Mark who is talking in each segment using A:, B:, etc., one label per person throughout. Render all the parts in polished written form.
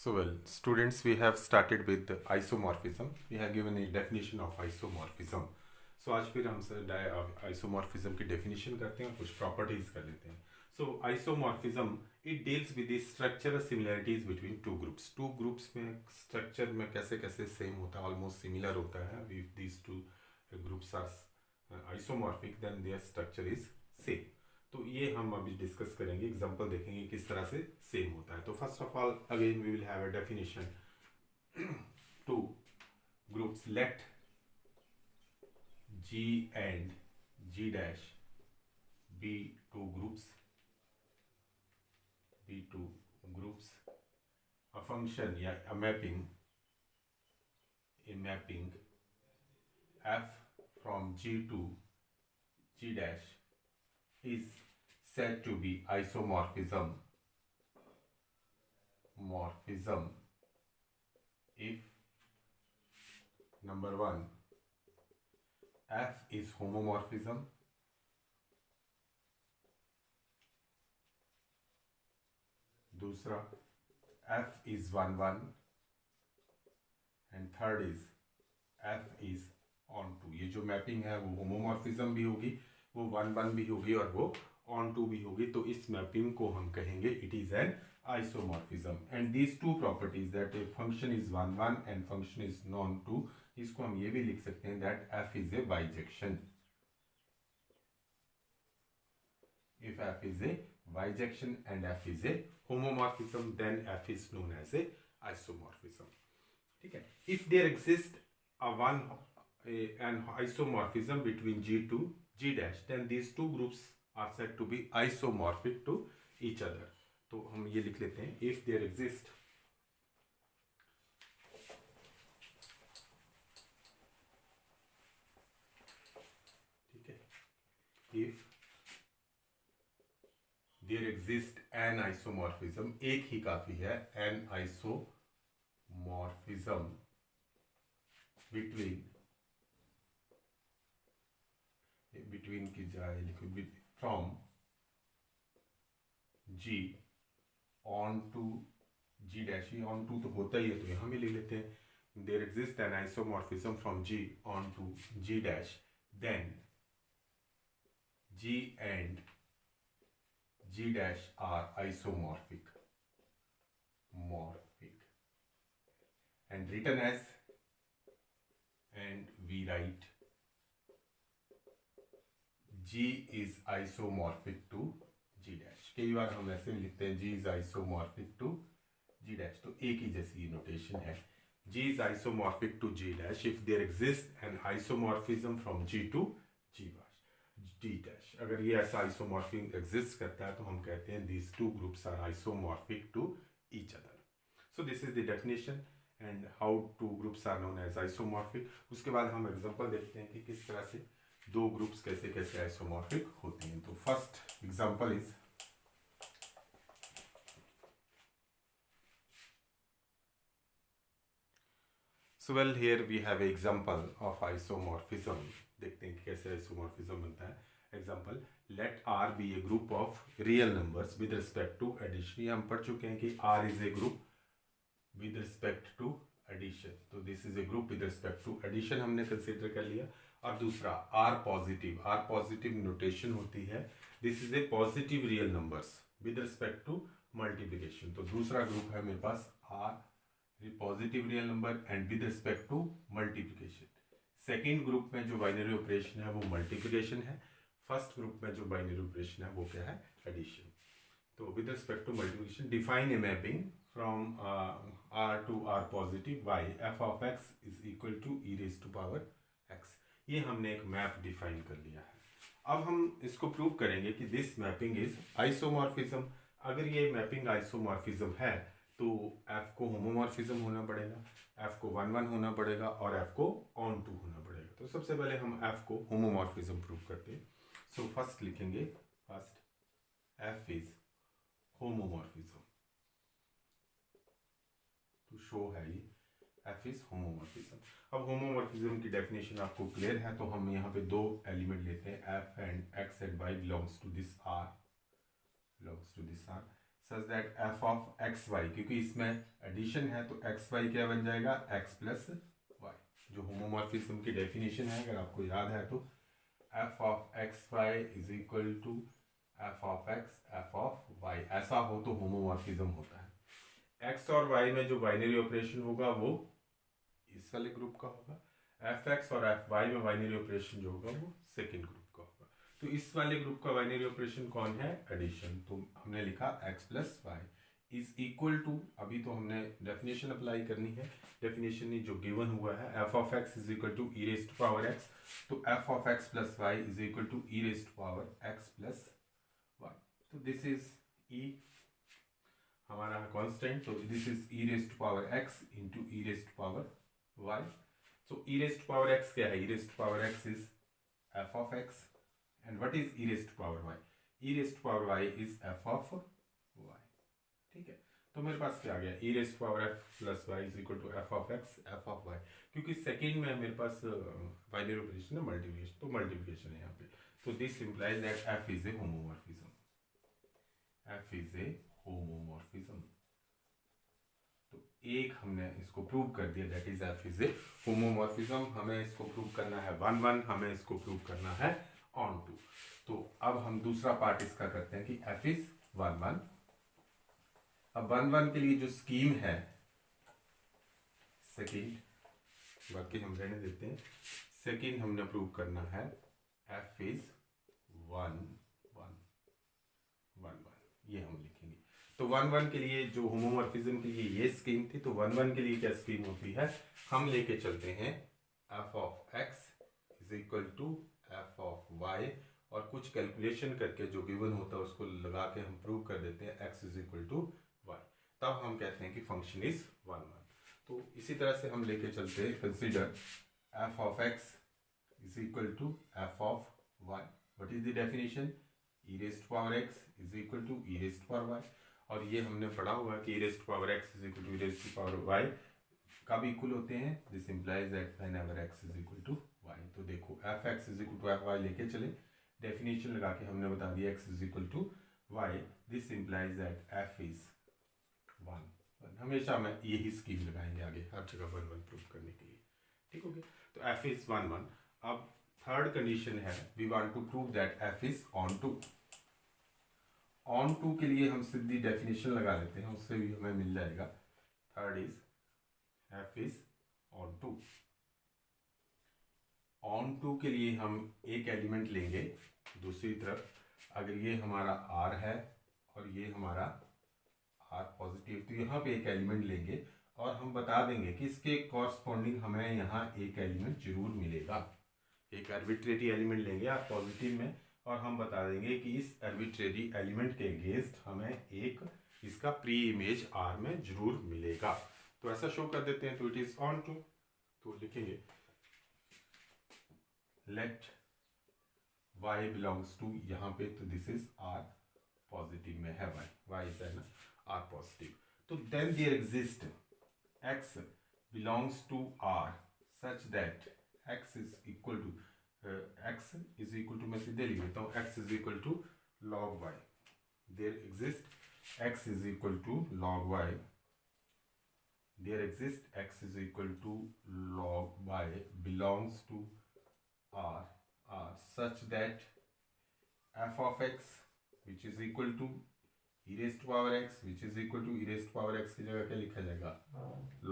A: So well, students, we have started with the isomorphism. We have given a definition of isomorphism. So आज फिर हम isomorphism की definition करते हैं और कुछ properties कर लेते हैं. So isomorphism it deals with the structural similarities between two groups. Two groups में structure में कैसे कैसे same होता है, almost similar होता है. If these two groups are isomorphic, then their structure is same. तो ये हम अभी डिस्कस करेंगे, एग्जांपल देखेंगे किस तरह से सेम होता है. तो first of all again we will have a definition. Two groups let G and G dash be two groups, a function या a mapping f from G to G dash is said to be isomorphism if number one f is homomorphism, दूसरा f is 1 1 and third is f is onto. ये जो mapping है वो homomorphism भी होगी, वो 1 1 भी होगी और वो ऑन टू भी होगी. तो इस मैपिंग को हम कहेंगे it is an isomorphism. And these two properties that a function is 1 1 and function is onto, इसको हम ये भी लिख सकते हैं that f is a bijection. If f is a bijection and f is a homomorphism, then f is known as a isomorphism. ठीक है. If there exist an isomorphism between G to G dash, then these two groups are said to be isomorphic to each other. तो हम ये लिख लेते हैं, if there exist ठीक है, if there exist an isomorphism, एक ही काफी है, an isomorphism between की जाए लिखो from G on to G dash. on to तो होता ही है तो यहाँ भी लिख लेते हैं. There exists an isomorphism from G on to G dash, then G and G dash are isomorphic and written as, and we write G is isomorphic to G dash. कई बार हम ऐसे लिखते हैं G is isomorphic to G dash, तो एक ही जैसी notation है. G is isomorphic to G dash if there exists an isomorphism from G to G dash. अगर ये ऐसा आइसोमॉर्फिक एग्जिस्ट करता है तो हम कहते हैं these two groups are isomorphic to each other. So this is the definition and how two groups are known as isomorphic. उसके बाद हम एग्जांपल देखते हैं कि किस तरह से दो ग्रुप्स कैसे कैसे आइसोमॉर्फिक होते हैं. तो first example is so well here we have example of isomorphism. देखते हैं कि कैसे आइसोमॉर्फिज्म बनता है. Example, let R be a group of real numbers with respect to addition. हम पढ़ चुके हैं कि R is a group with respect to addition. तो this is a group with respect to addition हमने कंसिडर कर लिया. और दूसरा R पॉजिटिव नोटेशन होती है. This is A positive real numbers with respect to multiplication. तो दूसरा ग्रुप है मेरे पास R positive real number and with respect to multiplication. Second group में जो बाइनरी ऑपरेशन है वो मल्टीप्लिकेशन है. फर्स्ट ग्रुप में जो बाइनरी ऑपरेशन है वो क्या है, एडिशन. तो with respect to multiplication define a mapping from R to R positive y f of x is equal to e raised to power x. ये हमने एक मैप डिफाइन कर लिया है. अब हम इसको प्रूव करेंगे कि दिस मैपिंग इज आइसोमॉर्फिज्म. अगर ये मैपिंग आइसोमॉर्फिज्म है तो f को होमोमॉर्फिज्म होना पड़ेगा, f को 1 1 होना पड़ेगा और f को ऑन टू होना पड़ेगा. तो सबसे पहले हम f को होमोमॉर्फिज्म प्रूव करते हैं. सो फर्स्ट लिखेंगे, first f is homomorphism. To show है ये f इज होमोमॉर्फिज्म. अब होमोमॉर्फिज्म की डेफिनेशन आपको क्लियर है तो हम यहाँ पे दो एलिमेंट लेते हैं, f and x and y belongs to this R. Such that f of x y, क्योंकि इसमें एडिशन है तो एक्स वाई क्या बन जाएगा, एक्स प्लस वाई। जो होमोमॉर्फिज्म की डेफिनेशन है अगर आपको याद है तो f of x y is equal to f of x f of y, ऐसा हो तो होमोमॉर्फिज्म होता है। एक्स और वाई में जो बाइनरी ऑपरेशन होगा वो इस वाले ग्रुप का होगा, एफ एक्स और एफ वाई में बाइनरी ऑपरेशन जो होगा वो सेकेंड ग्रुप का होगा। तो इस वाले ग्रुप का बाइनरी ऑपरेशन कौन है, एडिशन। तो हमने लिखा x plus y is equal to, अभी तो हमने डेफिनेशन अप्लाई करनी है, डेफिनेशन जो गिवन हुआ है f of x is equal to e raise to power x, तो f of x plus y is equal to e raise to power x plus y. तो दिस इज ई हमारा constant, तो this is e raise to power x into e raise to power y. So e raise to power x क्या है, e raise to power x is f of x, and what is e raised to power y, e raised to power y is f of y। ठीक है, तो मेरे पास क्या आ गया, e raised to power f plus y is equal to f of x f of y, क्योंकि second में मेरे पास binary operation है मल्टीप्लिकेशन, तो मल्टीप्लिकेशन है यहाँ पे। तो this implies that f is a homomorphism, f is a homomorphism। तो एक हमने इसको प्रूव कर दिया, that is f is a homomorphism। हमें इसको प्रूव करना है 1 1, हमें इसको प्रूव करना है ऑन टू। तो अब हम दूसरा पार्ट इसका करते हैं कि f इज 1 1। अब 1 1 के लिए जो स्कीम है सेकेंड, बाकी हम रहने देते हैं, सेकेंड हमने प्रूव करना है f इज 1 1 1 1, ये हम लिखेंगे। तो 1 1 के लिए जो होमोमॉर्फिज्म के लिए ये स्कीम थी, तो 1 1 के लिए क्या स्कीम होती है, हम लेके चलते हैं f of x is equal to f of y, और कुछ कैलकुलेशन करके जो गिवन होता है उसको लगा के हम प्रूव कर देते हैं x is equal to y, तब हम कहते हैं कि फंक्शन इज 1 1। तो इसी तरह से हम लेके चलते हैं, consider f of x is equal to f of y. What is the definition, e raised to power x is equal to e raised to power y, और ये हमने पढ़ा हुआ कि e raised to power x is equal to e raised to power y का भी equal होते हैं। This implies that whenever x is equal to y. तो देखो f x is equal to f y लेके चले, डेफिनेशन लगा के हमने बता दिया x is equal to y, this implies that f is 1 1। हमेशा हम यही स्कीम लगाएंगे आगे हर जगह 1 1 प्रूव करने के लिए, ठीक हो गया। तो एफ इज 1 1। अब थर्ड कंडीशन है, we want to prove that f is onto. Onto के लिए हम सीधी डेफिनेशन लगा लेते हैं, उससे भी हमें मिल जाएगा। Third is f is onto. Onto के लिए हम एक एलिमेंट लेंगे दूसरी तरफ, अगर ये हमारा r है और ये हमारा r पॉजिटिव, तो यहाँ पे एक एलिमेंट लेंगे और हम बता देंगे कि इसके कॉरस्पॉन्डिंग हमें यहाँ एक एलिमेंट जरूर मिलेगा। एक आर्बिट्रेरी एलिमेंट लेंगे r पॉजिटिव में और हम बता देंगे कि इस आर्बिट्रेरी एलिमेंट के अगेंस्ट हमें एक इसका प्री इमेज r में जरूर मिलेगा। तो ऐसा शो कर देते हैं, तो इट इज ऑन टू। तो लिखेंगे लेट y बिलोंग्स टू, यहाँ पे तो दिस इज r पॉजिटिव में है, y इज है ना r पॉजिटिव। तो then there exist x belongs to r such that x is equal to मैं सीधे लिख देता हूँ, x is equal to log y। There exist x is equal to log y, there exist x is equal to log y belongs to r such that f of x which is equal to e raised to power x which is equal to e raised to power x की जगह क्या लिखा जाएगा,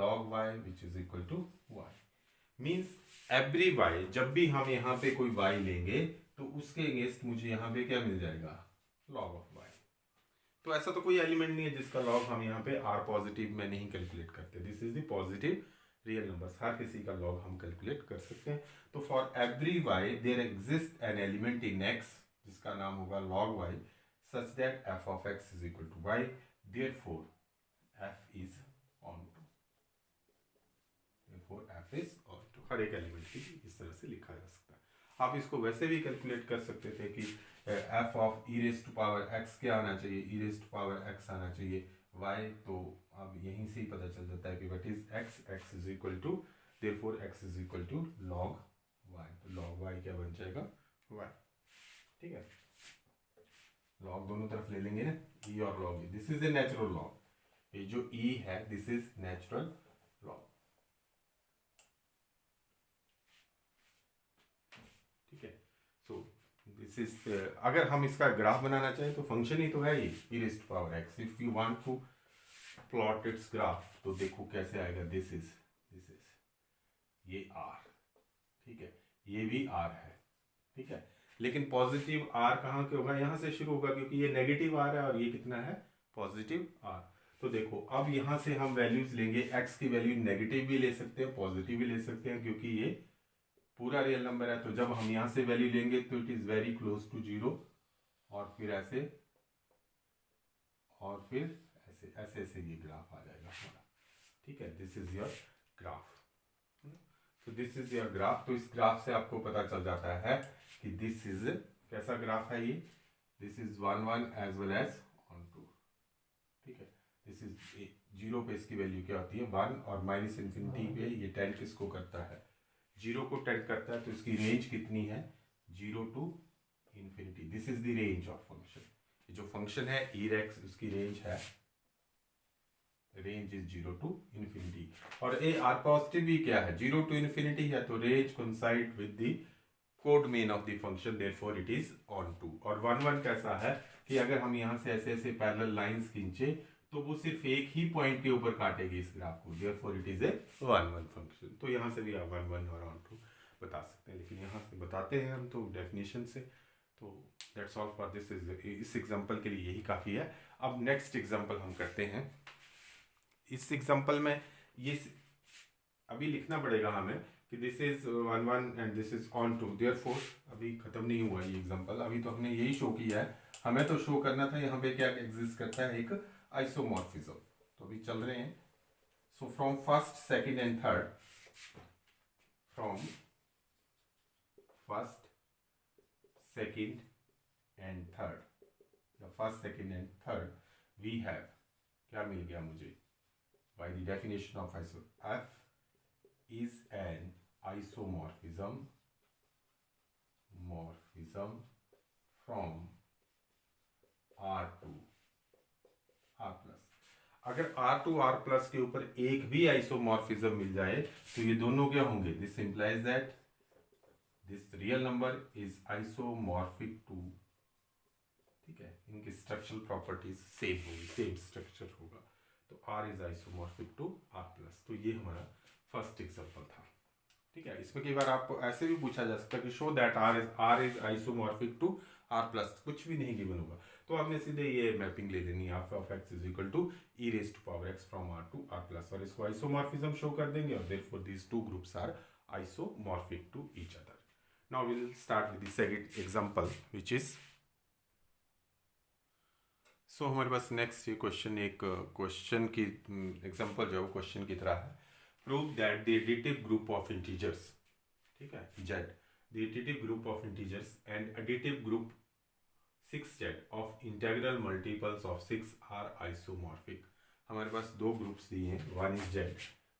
A: log y which is equal to y। Means every y, जब भी हम यहाँ पे कोई y लेंगे तो उसके अगेंस्ट मुझे यहाँ पे क्या मिल जाएगा, log of y। तो ऐसा तो कोई एलिमेंट नहीं है जिसका log हम यहाँ पे r पॉजिटिव में नहीं कैलकुलेट करते। This is the positive real numbers, हर किसी का लॉग हम कैलकुलेट कर सकते हैं। तो for every y there exist an element in x जिसका नाम होगा log y such that f of x is equal to y, therefore f is onto, therefore f is onto. हर एक element की इस तरह से लिखा जा सकता है। आप इसको वैसे भी कैलकुलेट कर सकते थे कि f of e raise to power x क्या आना चाहिए, e raise to power x आना चाहिए y। तो अब यहीं से ही पता चल जाता है कि what is x is equal to, therefore x is equal to log y। तो log y क्या बन जाएगा, y। ठीक है। लॉग दोनों तरफ ले लेंगे ना, ई और log, this is a natural log, ये जो ई है दिस इज नेचुरल लॉग, ठीक है। सो दिस इज, अगर हम इसका ग्राफ बनाना चाहें तो फंक्शन ही तो है ये e raised to power x, if you want to plot its graph तो देखो कैसे आएगा, दिस इज ये r, ठीक है, ये भी r है, ठीक है, लेकिन पॉजिटिव r कहाँ के होगा, यहाँ से शुरू होगा क्योंकि ये नेगेटिव r है और ये कितना है पॉजिटिव r। तो देखो अब यहाँ से हम वैल्यूज लेंगे, x की वैल्यू नेगेटिव भी ले सकते हैं पॉजिटिव भी ले सकते हैं क्योंकि ये पूरा रियल नंबर है। तो जब हम यहाँ से वैल्यू लेंगे तो it is very close to zero, और फिर ऐसे और फिर ऐसे ऐसे ऐसे ये ग्राफ आ जाएगा हमारा, ठीक है, दिस इज योर ग्राफ। तो दिस इज योर ग्राफ। तो इस ग्राफ से आपको पता चल जाता है कि दिस इज कैसा ग्राफ है ये, this is 1 1 as well as onto 2, ठीक है, दिस इज जीरो पे इसकी वैल्यू क्या होती है 1, और माइनस इन्फिनिटी पे ये टेंड किसको करता है, जीरो को टेंड करता है। तो इसकी रेंज कितनी है 0 to infinity, this is the range of function. ये जो फंक्शन है ई रेक्स उसकी रेंज है, रेंज इज 0 टू इन्फिनिटी, और ए आर पॉजिटिव भी क्या है 0 टू इन्फिनिटी है, तो range coincide with the codomain of the function, therefore it is onto. और 1 1 कैसा है कि अगर हम यहाँ से ऐसे ऐसे पैरेलल लाइंस खींचे तो वो सिर्फ एक ही पॉइंट के ऊपर काटेगी इस ग्राफ को, therefore it is a 1 1 function. तो यहाँ से भी आप 1 1 और ऑन टू बता सकते हैं, लेकिन यहाँ से बताते हैं हम तो डेफिनेशन से। तो दैट्स ऑल फॉर दिस, इस एग्जांपल के लिए यही काफ़ी है। अब नेक्स्ट एग्जांपल हम करते हैं। इस एग्जांपल में ये अभी लिखना पड़ेगा हमें कि this is 1 1 and this is onto, therefore अभी खत्म नहीं हुआ ये एग्जांपल, अभी तो हमने यही शो किया है। हमें तो शो करना था यहाँ पे क्या एग्जिस्ट करता है, एक आइसोमॉर्फिज्म। तो अभी चल रहे हैं। So from first second and third, from first second and third, the first second and third we have, क्या मिल गया मुझे, by the definition of f is an isomorphism from R to R plus। अगर R to R plus के ऊपर एक भी isomorphism मिल जाए तो ये दोनों क्या होंगे, this implies that this real number is isomorphic to, ठीक है, इनकी स्ट्रक्चरल प्रॉपर्टीज सेम होगी, सेम स्ट्रक्चर होगा, तो R is isomorphic to R plus. तो ये हमारा फर्स्ट एग्जांपल था, ठीक है। इसमें कई बार आपको ऐसे भी पूछा जा सकता है कि show that R is isomorphic to R plus, कुछ भी नहीं गिवन होगा तो आपने सीधे ये मैपिंग ले लेनी है, f of x is equal to e raise to power x from R to R plus, और इसको आइसोमॉर्फिज्म शो कर देंगे, और therefore these two groups are isomorphic to each other. Now we will start with the second example which is, so हमारे पास next ये question, एक question की एग्जांपल जो है वो क्वेश्चन की तरह है। Prove that the additive group of integers, ठीक है, z, the additive group of integers and additive group 6z of integral multiples of 6 are isomorphic. हमारे पास दो ग्रुप्स दिए हैं, वन इज z,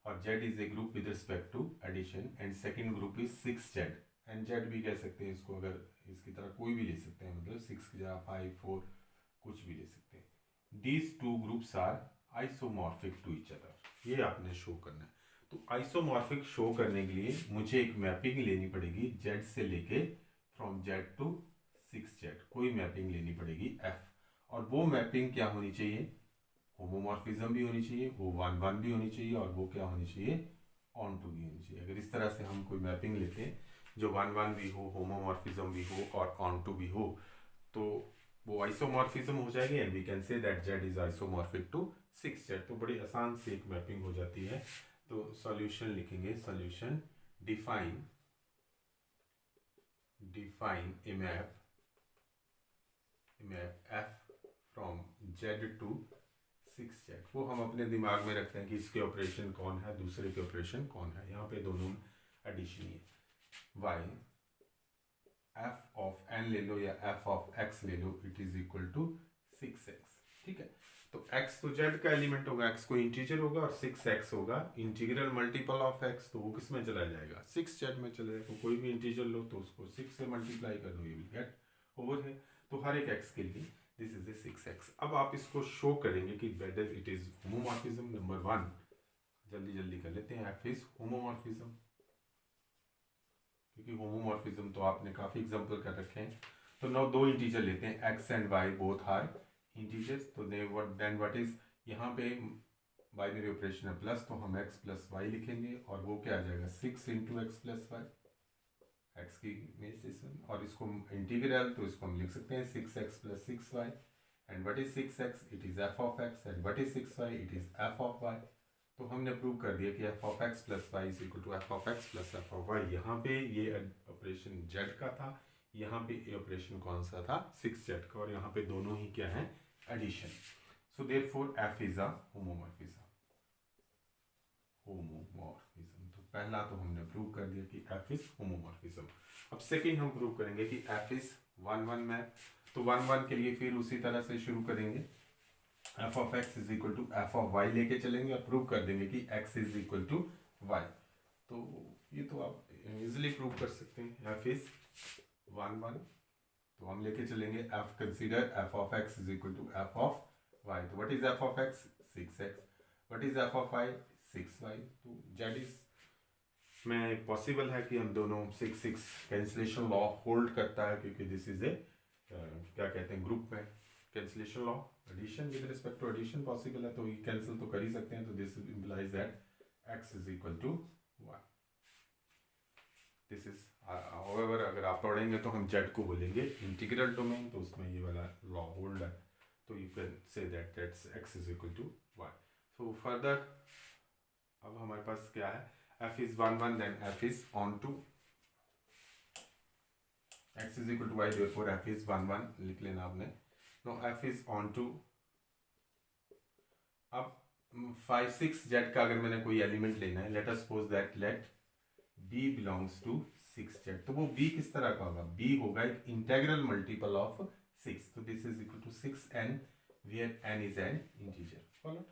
A: और z is a group with respect to addition, and second group is 6z, and z भी कह सकते हैं इसको, अगर इसकी तरह कोई भी ले सकते हैं, मतलब 6 की जगह 5 4 कुछ भी ले सकते हैं। These two groups are isomorphic to each other, ये आपने शो करना है। तो आइसोमॉर्फिक शो करने के लिए मुझे एक मैपिंग लेनी पड़ेगी z से लेके फ्रॉम z टू 6z, कोई मैपिंग लेनी पड़ेगी f, और वो मैपिंग क्या होनी चाहिए, होमोमॉर्फिज्म भी होनी चाहिए, वो 1 1 भी होनी चाहिए, और वो क्या होनी चाहिए, ऑन टू भी होनी चाहिए। अगर इस तरह से हम कोई मैपिंग लेते हैं जो 1 1 भी हो, होमोमॉर्फिज्म भी हो और ऑन टू भी हो, तो वो आइसोमॉर्फिज्म हो जाएगी, and we can say that z is isomorphic to 6z। तो बड़ी आसान से एक मैपिंग हो जाती है। तो सॉल्यूशन लिखेंगे, solution define a map f from z to 6z। वो हम अपने दिमाग में रखते हैं कि इसके ऑपरेशन कौन है, दूसरे के ऑपरेशन कौन है, यहाँ पे दोनों एडिशन ही है। y f ऑफ n ले लो या f ऑफ x ले लो, it is equal to 6x, ठीक है। तो x तो z का एलिमेंट होगा, x को इंटीजर होगा, और 6x होगा इंटीग्रल मल्टीपल ऑफ x, तो वो किस में चला जाएगा, 6z में चला जाएगा। तो कोई भी इंटीजर लो तो उसको 6 से मल्टीप्लाई कर दो, यू विल गेट ओवर है। तो हर एक x के लिए दिस इज ए 6x। अब आप इसको शो करेंगे कि whether it is homomorphism. Number 1 जल्दी जल्दी कर लेते हैं, एफ इज होमोमॉर्फिज्म, क्योंकि होमोमॉर्फिज्म तो आपने काफी एग्जांपल कर रखे हैं। तो नाउ दो इंटीजर लेते हैं, x and y both are integers. तो देन व्हाट इज, यहाँ पे बाइनरी ऑपरेशन है प्लस, तो हम x प्लस वाई लिखेंगे और वो क्या आ जाएगा 6 into x plus y, x की इमेज। और इसको इंटीग्रल, तो इसको हम लिख सकते हैं 6x plus 6y। And what is 6x, it is f of x। And what is 6y, it is f of y। तो हमने प्रूव कर दिया कि f of x plus y is equal to f of x plus f of y। यहाँ पे ये operation z का था, यहाँ पे ये ऑपरेशन कौन सा था 6z का, और यहाँ पे दोनों ही क्या है addition. So therefore f is a homomorphism. Homomorphism तो पहला तो हमने प्रूव कर दिया कि f इज होमोमॉर्फिज्म। अब सेकंड हम प्रूव करेंगे कि f इज 1-1 मैप। तो 1-1 के लिए फिर उसी तरह से शुरू करेंगे, f of x is equal to f of y लेके चलेंगे और प्रूव कर देंगे कि x is equal to y। तो ये तो आप इजिली प्रूव कर सकते हैं, f इज 1-1। तो हम लेके चलेंगे f, consider f of x is equal to f of y। तो what is f of x 6x, what is f of y 6y। तो z इज में पॉसिबल है कि हम दोनों 6-6 कैंसिलेशन लॉ होल्ड करता है, क्योंकि दिस इज ए क्या कहते हैं ग्रुप में cancellation law, addition with respect to addition possible है, तो ये कैंसिल तो कर ही सकते हैं। तो this implies that x is equal to y। This is however अगर आप पढ़ेंगे तो हम z को बोलेंगे इंटीग्रल डोमेन, तो उसमें ये वाला लॉ होल्ड है। तो you can say that that's x is equal to y। So further अब हमारे पास क्या है, f is 1-1, then f is onto x is equal to y, therefore f is 1-1 लिख लेना आपने। No f is onto, अब 5-6 z का अगर मैंने कोई एलिमेंट लेना है, let us suppose that let b belongs to 6z। तो वो b किस तरह का होगा, b होगा एक इंटेग्रल मल्टीपल ऑफ 6। तो this is equal to 6n where n is an integer. Follow,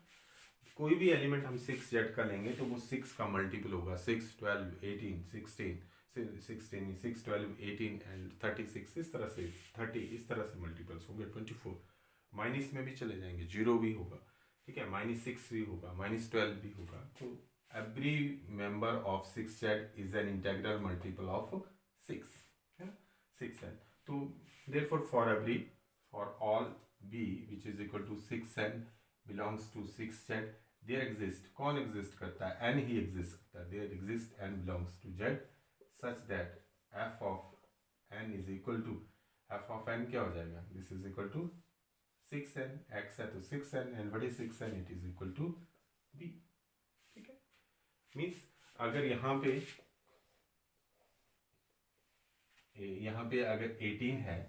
A: कोई भी एलिमेंट हम 6z का लेंगे तो वो 6 का मल्टीपल होगा, 6, 12, 18, 16, 6, 12, 18 एंड 36, इस तरह से 30, इस तरह से मल्टीपल्स होंगे। 24 माइनस में भी चले जाएंगे, 0 भी होगा, ठीक है, -6 भी होगा, -12 भी होगा। तो every member of 6z is an integral multiple of 6, 6n। तो therefore for all b which is equal to 6n belongs to 6z, there exist, कौन एग्जिस्ट करता है, n ही एग्जिस्ट करता है, there exist n belongs to z such that f of n is equal to, f of n क्या हो जाएगा, this is equal to 6n, x है तो 6n, and what is 6n, it is equal to b। ठीक है, means अगर यहाँ पे अगर 18 है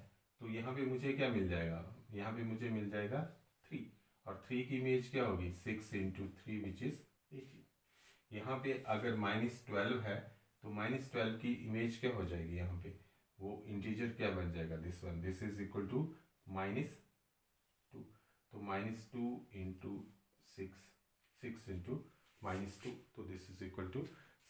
A: तो यहाँ पे मुझे क्या मिल जाएगा, यहाँ पे मुझे मिल जाएगा 3, और 3 की इमेज क्या होगी 6 इंटू 3 विच इज 18। यहाँ पे अगर -12 है तो -12 की इमेज क्या हो जाएगी, यहाँ पे वो इंटीजर क्या बन जाएगा, this one, this is equal to -2। तो -2 इंटू 6 इंटू -2, तो this is equal to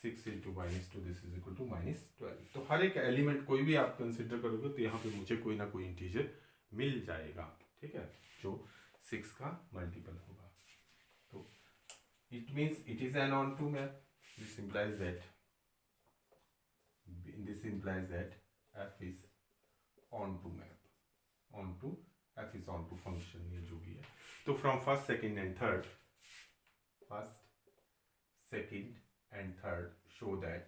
A: 6 into -2, this is equal to -12। तो हर एक एलिमेंट कोई भी आप कंसिडर करोगे तो यहाँ पे मुझे कोई ना कोई इंटीजर मिल जाएगा, ठीक है, जो 6 का मल्टीपल होगा। तो it means it is an onto map. This implies that f is on to map, on to f is on to function, ये जो भी है। तो from first second and third show that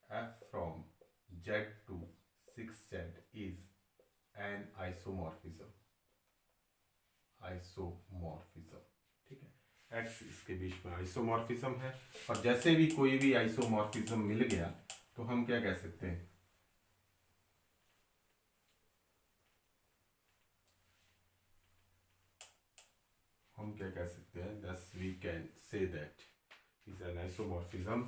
A: f from z to 6z is an isomorphism, ठीक है, x इसके बीच में isomorphism है। और जैसे भी कोई भी आइसोमॉर्फिज्म मिल गया तो हम क्या कह सकते हैं, thus we can say that is an isomorphism।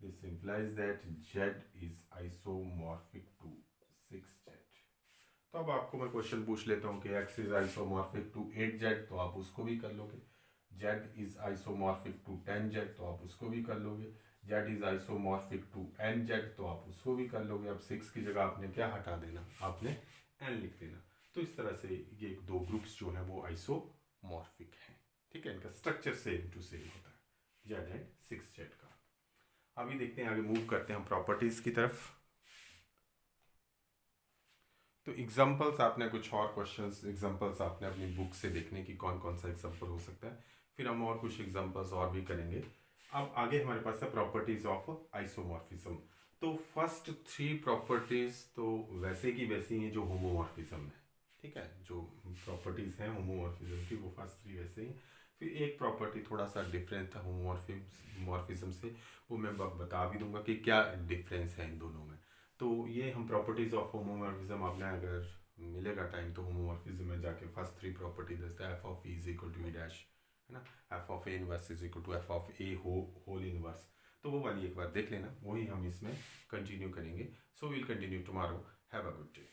A: This implies that z is isomorphic to 6z। तो अब आपको मैं क्वेश्चन पूछ लेता हूँ कि x is isomorphic to 8z, तो आप उसको भी कर लोगे। z is isomorphic to 10z, तो आप उसको भी कर लोगे। z is isomorphic to nz, तो आप उसको भी कर लोगे। अब 6 की जगह आपने क्या हटा देना, आपने एन लिख देना। तो इस तरह से ये दो ग्रुप्स जो हैं वो आइसोमॉर्फिक हैं, ठीक है। इनका स्ट्रक्चर सेम टू सेम होता है जेड एंड 6Z का। अभी देखते हैं आगे, मूव करते हैं हम प्रॉपर्टीज की तरफ। तो एग्जाम्पल्स आपने कुछ और क्वेश्चंस एग्जाम्पल्स आपने अपनी बुक से देखने की कौन कौन सा एग्जाम्पल हो सकता है, फिर हम और कुछ एग्जाम्पल्स और भी करेंगे। अब आगे हमारे पास है प्रॉपर्टीज ऑफ आइसोमॉर्फिज्म। तो फर्स्ट 3 प्रॉपर्टीज तो वैसे की वैसी हैं जो होमोमॉर्फिज्म है, ठीक है। जो प्रॉपर्टीज हैं होमोमॉर्फिज्म की वो फर्स्ट 3 वैसे ही। फिर एक प्रॉपर्टी थोड़ा सा डिफरेंट था होमोमॉर्फिज्म से, वो मैं बता भी दूंगा कि क्या डिफरेंस है इन दोनों में। तो ये हम प्रॉपर्टीज ऑफ होमोमॉर्फिज्म, आपने अगर मिलेगा टाइम तो होमोमॉर्फिज्म में जाके फर्स्ट 3 प्रॉपर्टी दस्ता है f of e is equal to e dash, है ना, f of a inverse is equal to f of a whole inverse. तो वो वाली एक बार देख लेना, वही हम इसमें कंटिन्यू करेंगे। So will continue tomorrow. Have a good day.